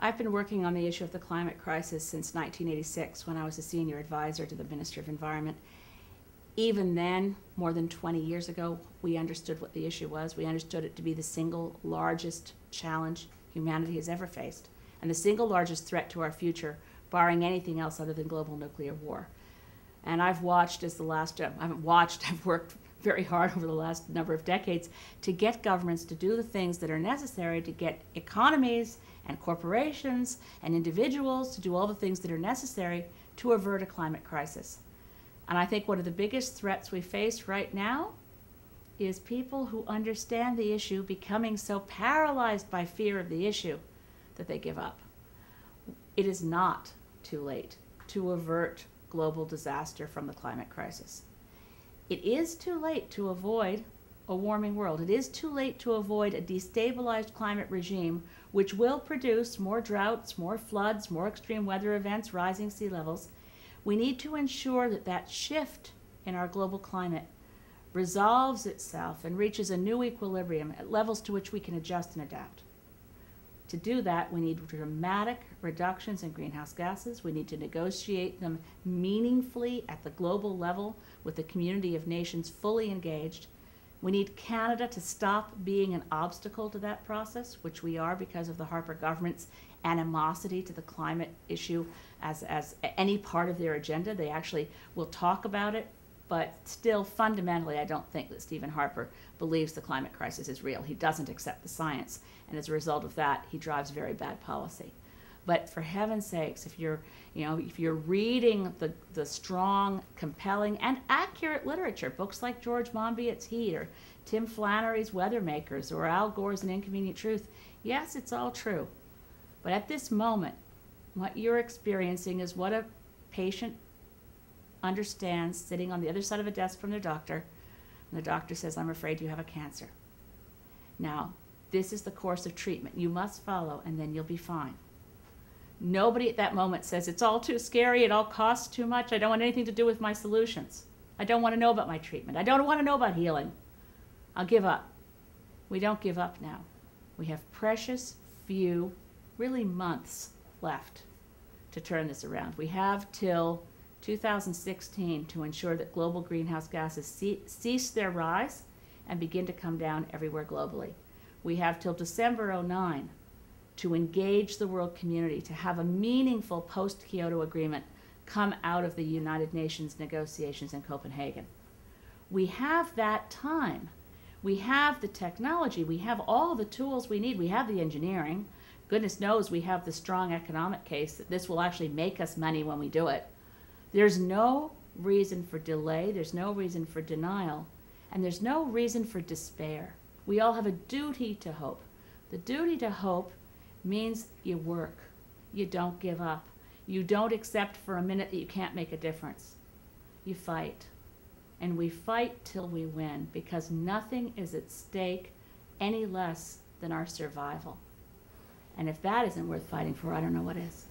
I've been working on the issue of the climate crisis since 1986 when I was a senior advisor to the Minister of Environment. Even then, more than 20 years ago, we understood what the issue was. We understood it to be the single largest challenge humanity has ever faced, and the single largest threat to our future, barring anything else other than global nuclear war. And I've watched I've worked very hard over the last number of decades to get governments to do the things that are necessary to get economies and corporations and individuals to do all the things that are necessary to avert a climate crisis. And I think one of the biggest threats we face right now is people who understand the issue becoming so paralyzed by fear of the issue that they give up. It is not too late to avert global disaster from the climate crisis. It is too late to avoid a warming world. It is too late to avoid a destabilized climate regime which will produce more droughts, more floods, more extreme weather events, rising sea levels. We need to ensure that that shift in our global climate resolves itself and reaches a new equilibrium at levels to which we can adjust and adapt. To do that, we need dramatic reductions in greenhouse gases. We need to negotiate them meaningfully at the global level with the community of nations fully engaged. We need Canada to stop being an obstacle to that process, which we are because of the Harper government's animosity to the climate issue as any part of their agenda. They actually will talk about it, but still fundamentally I don't think that Stephen Harper believes the climate crisis is real. He doesn't accept the science, and as a result of that, he drives very bad policy. But for heaven's sakes, if you're reading the strong, compelling, and accurate literature, books like George Monbiot's Heat, or Tim Flannery's Weather Makers, or Al Gore's An Inconvenient Truth, yes, it's all true. But at this moment, what you're experiencing is what a patient understands sitting on the other side of a desk from their doctor, and the doctor says, "I'm afraid you have a cancer. Now, this is the course of treatment you must follow, and then you'll be fine." Nobody at that moment says, "It's all too scary, it all costs too much, I don't want anything to do with my solutions. I don't want to know about my treatment. I don't want to know about healing. I'll give up." We don't give up now. We have precious few, really months left to turn this around. We have till 2016 to ensure that global greenhouse gases cease their rise and begin to come down everywhere globally. We have till December '09 to engage the world community, to have a meaningful post-Kyoto agreement come out of the United Nations negotiations in Copenhagen. We have that time. We have the technology. We have all the tools we need. We have the engineering. Goodness knows we have the strong economic case that this will actually make us money when we do it. There's no reason for delay. There's no reason for denial. And there's no reason for despair. We all have a duty to hope. The duty to hope means you work. You don't give up. You don't accept for a minute that you can't make a difference. You fight. And we fight till we win, because nothing is at stake any less than our survival. And if that isn't worth fighting for, I don't know what is.